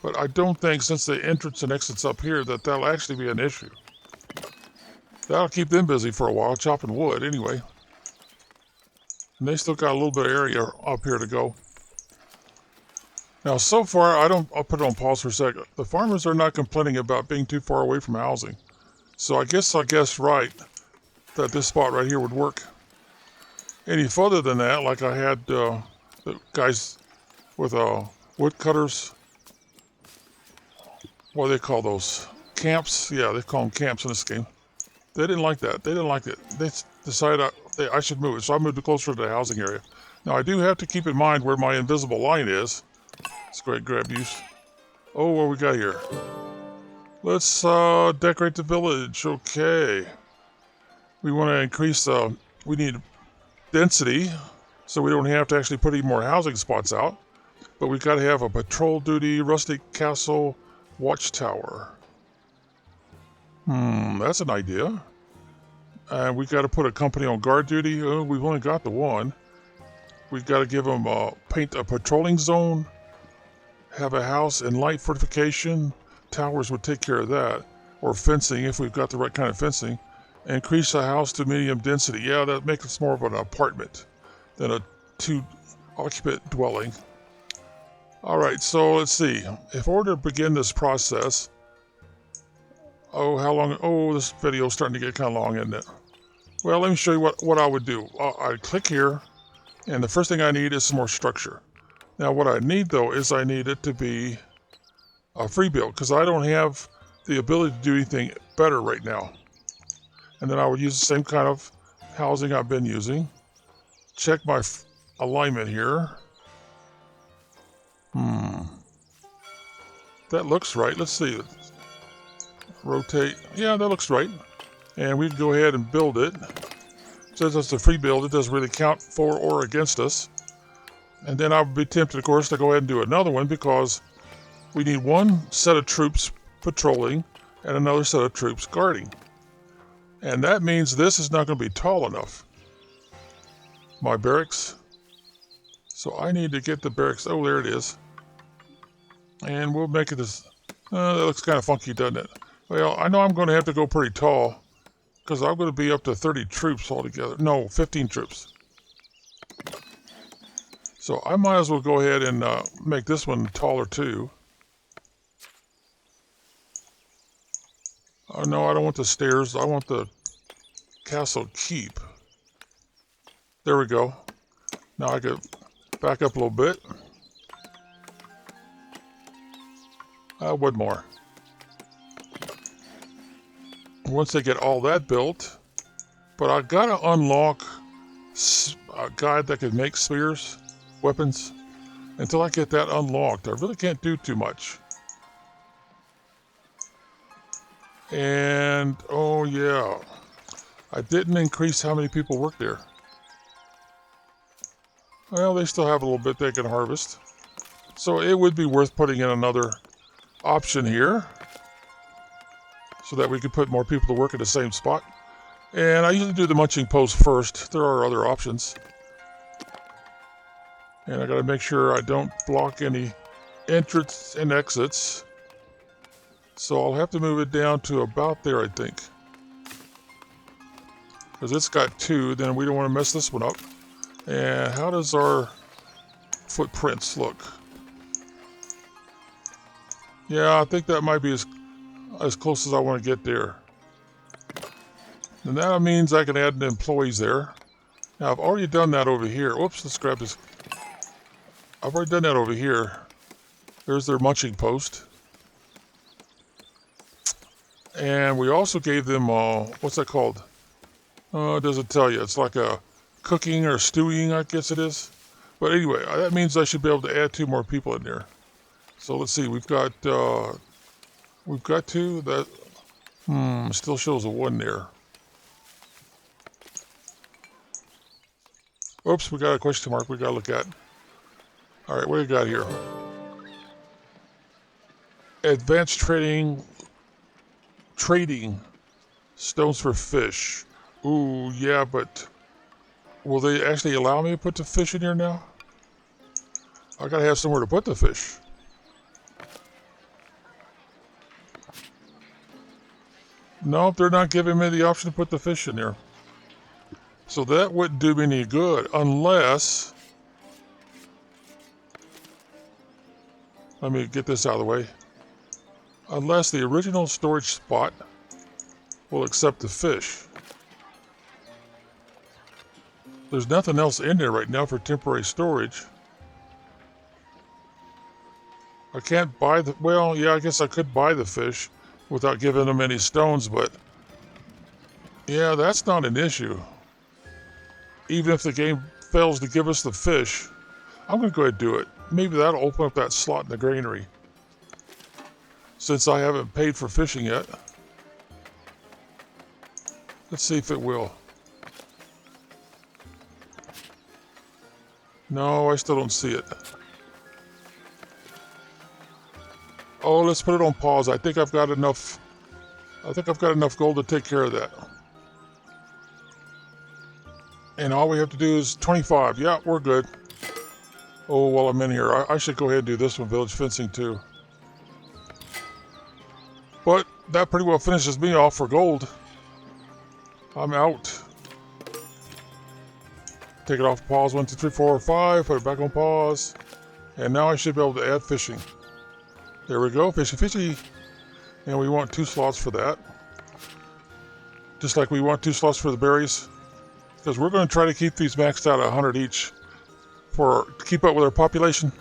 But I don't think, since the entrance and exit's up here, that that'll actually be an issue. That'll keep them busy for a while, chopping wood anyway. And they still got a little bit of area up here to go. Now, so far, I'll put it on pause for a second. The farmers are not complaining about being too far away from housing. So I guess right that this spot right here would work. Any further than that, like I had the guys with wood cutters, what do they call those? Camps? Yeah, they call them camps in this game. They didn't like that. They didn't like it. They decided I should move it, so I moved it closer to the housing area. Now, I do have to keep in mind where my invisible line is. Let's go ahead and grab these. Oh, what we got here? Let's decorate the village. Okay. We want to increase, we need density, so we don't have to actually put any more housing spots out. But we've got to have a patrol duty, rustic castle, watchtower. That's an idea. And we've got to put a company on guard duty. Oh, we've only got the one. We've got to give them paint a patrolling zone, have a house and light fortification. Towers would take care of that. Or fencing, if we've got the right kind of fencing. Increase the house to medium density. Yeah, that makes it more of an apartment than a two-occupant dwelling. All right, so let's see. In order to begin this process, oh, how long? Oh, this video's starting to get kind of long, isn't it? Well, let me show you what I would do. I click here, and the first thing I need is some more structure. Now, what I need, though, is I need it to be a free build, because I don't have the ability to do anything better right now. And then I would use the same kind of housing I've been using. Check my alignment here. That looks right. Let's see. Rotate. Yeah, that looks right. And we can go ahead and build it. Since it's a free build, it doesn't really count for or against us. And then I would be tempted, of course, to go ahead and do another one because we need one set of troops patrolling and another set of troops guarding. And that means this is not going to be tall enough. My barracks. So I need to get the barracks. Oh, there it is. And we'll make it this. That looks kind of funky, doesn't it? Well, I know I'm going to have to go pretty tall because I'm going to be up to 30 troops altogether. No, 15 troops. So I might as well go ahead and make this one taller too. Oh, no, I don't want the stairs. I want the castle keep. There we go. Now I could back up a little bit. One more. Once they get all that built, but I gotta unlock a guy that can make spears, weapons. Until I get that unlocked, I really can't do too much. And, oh yeah, I didn't increase how many people work there. Well, they still have a little bit they can harvest. So it would be worth putting in another option here so that we could put more people to work at the same spot. And I usually do the munching post first. There are other options. And I got to make sure I don't block any entrance and exits. So I'll have to move it down to about there, I think. Because it's got two, then we don't want to mess this one up. And how does our footprints look? Yeah, I think that might be as close as I want to get there. And that means I can add employees there. Now, I've already done that over here. Whoops, let's grab this. I've already done that over here. There's their munching post. And we also gave them, what's that called? It doesn't tell you. It's like a cooking or stewing, I guess it is. But anyway, that means I should be able to add 2 more people in there. So let's see. We've got 2. That still shows a 1 there. Oops, we got a question mark we got to look at. All right, what do we got here? Advanced trading stones for fish. Ooh, yeah, but will they actually allow me to put the fish in here now? I gotta have somewhere to put the fish. Nope, they're not giving me the option to put the fish in there. So that wouldn't do me any good unless... Let me get this out of the way. Unless the original storage spot will accept the fish. There's nothing else in there right now for temporary storage. I can't buy the... Well, yeah, I guess I could buy the fish without giving them any stones, but... Yeah, that's not an issue. Even if the game fails to give us the fish, I'm going to go ahead and do it. Maybe that'll open up that slot in the granary. Since I haven't paid for fishing yet. Let's see if it will. No, I still don't see it. Oh, let's put it on pause. I think I've got enough gold to take care of that. And all we have to do is 25. Yeah, we're good. Oh, while I'm in here, I should go ahead and do this one, village fencing too. But that pretty well finishes me off for gold. I'm out. Take it off pause. 1, 2, 3, 4, 5. Put it back on pause. And now I should be able to add fishing. There we go. Fishy, fishy. And we want 2 slots for that. Just like we want 2 slots for the berries. Because we're going to try to keep these maxed out at 100 each. To keep up with our population.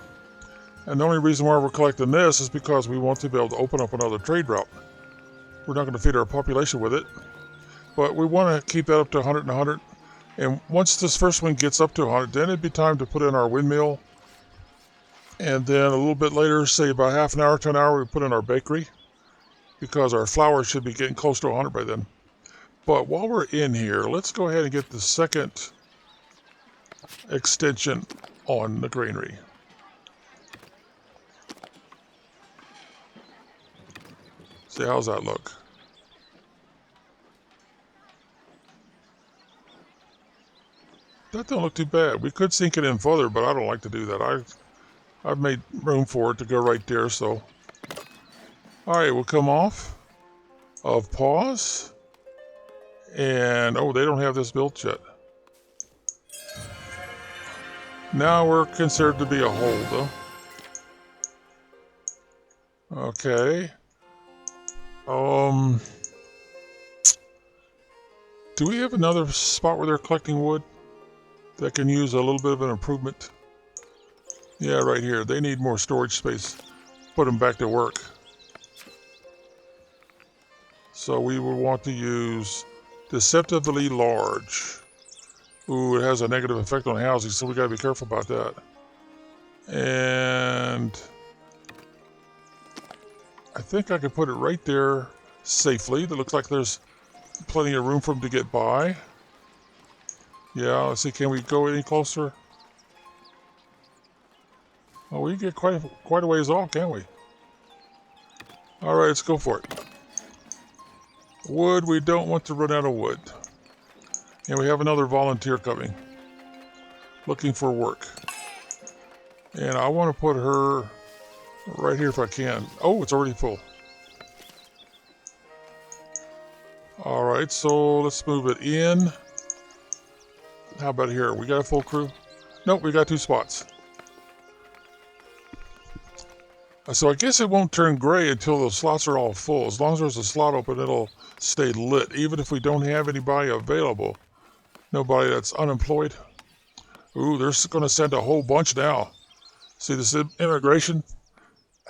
And the only reason why we're collecting this is because we want to be able to open up another trade route. We're not going to feed our population with it. But we want to keep that up to 100 and 100. And once this first one gets up to 100, then it'd be time to put in our windmill. And then a little bit later, say about half an hour to an hour, we put in our bakery. Because our flour should be getting close to 100 by then. But while we're in here, let's go ahead and get the second extension on the granary. See, how's that look? That don't look too bad. We could sink it in further, but I don't like to do that. I've made room for it to go right there, so. Alright, we'll come off of pause. And, oh, they don't have this built yet. Now we're considered to be a hold, though. Okay. Do we have another spot where they're collecting wood that can use a little bit of an improvement? Yeah, right here. They need more storage space. Put them back to work. So we would want to use deceptively large. Ooh, it has a negative effect on housing, so we gotta be careful about that. And I think I could put it right there safely. It looks like there's plenty of room for them to get by. Yeah, let's see, can we go any closer? Oh, we can get quite a ways off, can't we? Alright, let's go for it. Wood, we don't want to run out of wood. And we have another volunteer coming. Looking for work. And I want to put her right here if I can. Oh, it's already full. Alright, so let's move it in. How about here? We got a full crew? Nope, we got 2 spots. So I guess it won't turn gray until the slots are all full. As long as there's a slot open, it'll stay lit. Even if we don't have anybody available. Nobody that's unemployed. Ooh, they're going to send a whole bunch now. See this immigration?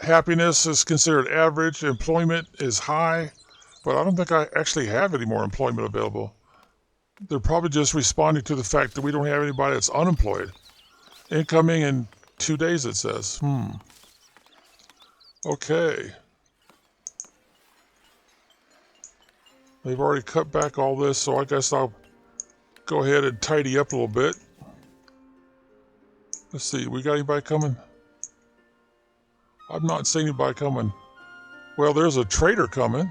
Happiness is considered average. Employment is high. but I don't think I actually have any more employment available. They're probably just responding to the fact that we don't have anybody that's unemployed. Incoming in 2 days, it says. Okay. They've already cut back all this, so I guess I'll go ahead and tidy up a little bit. Let's see, we got anybody coming? I'm not seeing anybody coming. Well, there's a trader coming.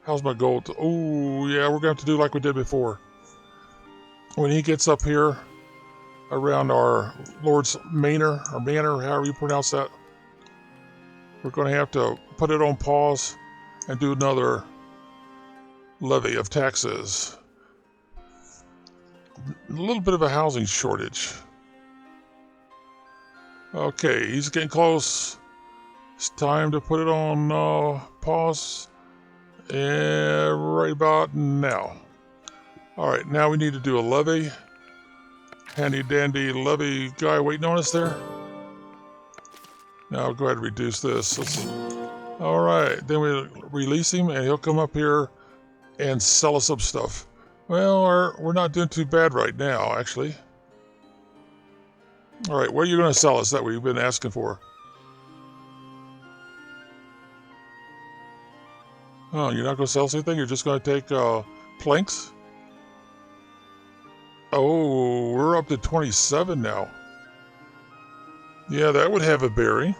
How's my gold? Oh, yeah, we're going to have to do like we did before. When he gets up here around our Lord's manor, or manor, however you pronounce that, we're going to have to put it on pause and do another levy of taxes. A little bit of a housing shortage. Okay, he's getting close. It's time to put it on pause. And right about now. Alright, now we need to do a levy. Handy dandy levy guy waiting on us there. Now I'll go ahead and reduce this. Alright, then we release him and he'll come up here and sell us some stuff. Well, we're not doing too bad right now, actually. Alright, what are you going to sell us that we've been asking for? Oh, you're not going to sell us anything? You're just going to take planks? Oh, we're up to 27 now. Yeah, that would have a bearing.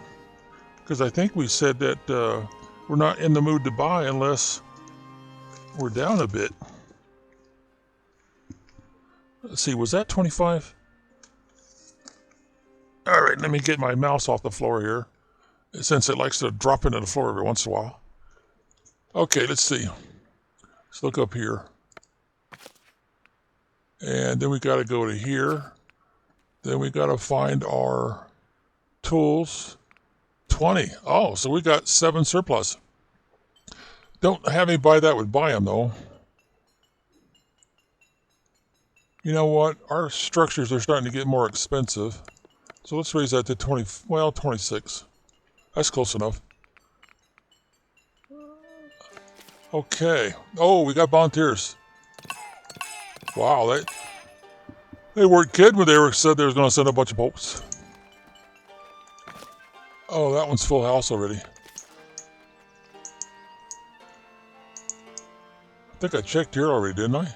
Because I think we said that we're not in the mood to buy unless we're down a bit. Let's see, was that 25? Alright, let me get my mouse off the floor here, since it likes to drop into the floor every once in a while. Okay, let's see. Let's look up here. And then we got to go to here. Then we got to find our tools. 20. Oh, so we got 7 surplus. Don't have anybody that would buy them, though. You know what? Our structures are starting to get more expensive. So let's raise that to 26. That's close enough. Okay. Oh, we got volunteers. Wow, they weren't kidding when they said they was going to send a bunch of popes. Oh, that one's full house already. I think I checked here already, didn't I?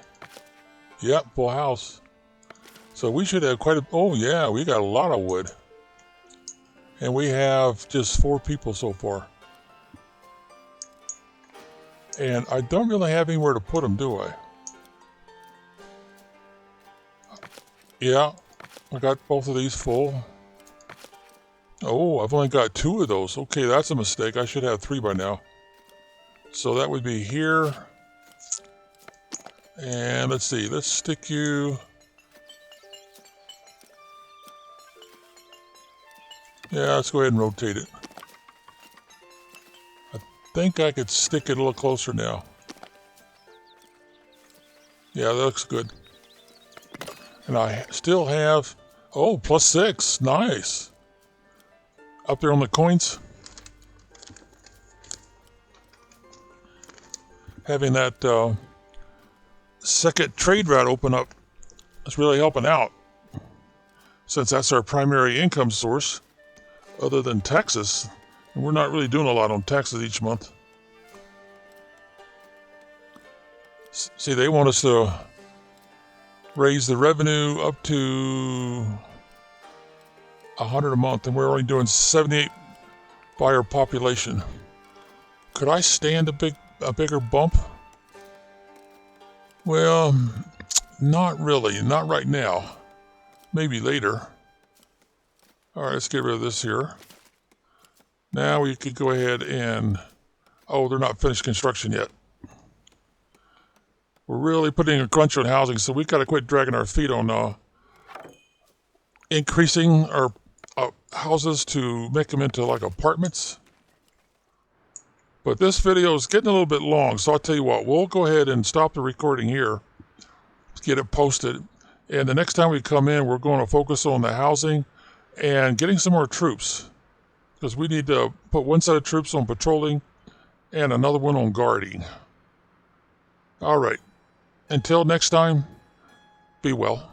Yep, full house. So we should have quite a... Oh, yeah, we got a lot of wood. And we have just 4 people so far. And I don't really have anywhere to put them, do I? Yeah, I got both of these full. Oh, I've only got 2 of those. Okay, that's a mistake. I should have 3 by now. So that would be here. And let's see, let's stick you... Yeah, let's go ahead and rotate it. I think I could stick it a little closer now. Yeah, that looks good. And I still have... Oh, +6. Nice. Up there on the coins. Having that second trade route open up is really helping out. Since that's our primary income source, other than taxes. And we're not really doing a lot on taxes each month. See, they want us to raise the revenue up to 100 a month, and we're only doing 78 by our population. Could I stand a bigger bump? Well, not really. Not right now. Maybe later. All right, let's get rid of this here. Now we could go ahead and... Oh, they're not finished construction yet. We're really putting a crunch on housing, so we've got to quit dragging our feet on increasing our houses to make them into like apartments. But this video is getting a little bit long, so I'll tell you what, we'll go ahead and stop the recording here, get it posted, and the next time we come in, we're going to focus on the housing and getting some more troops, because we need to put one set of troops on patrolling and another one on guarding. All right. Until next time, be well.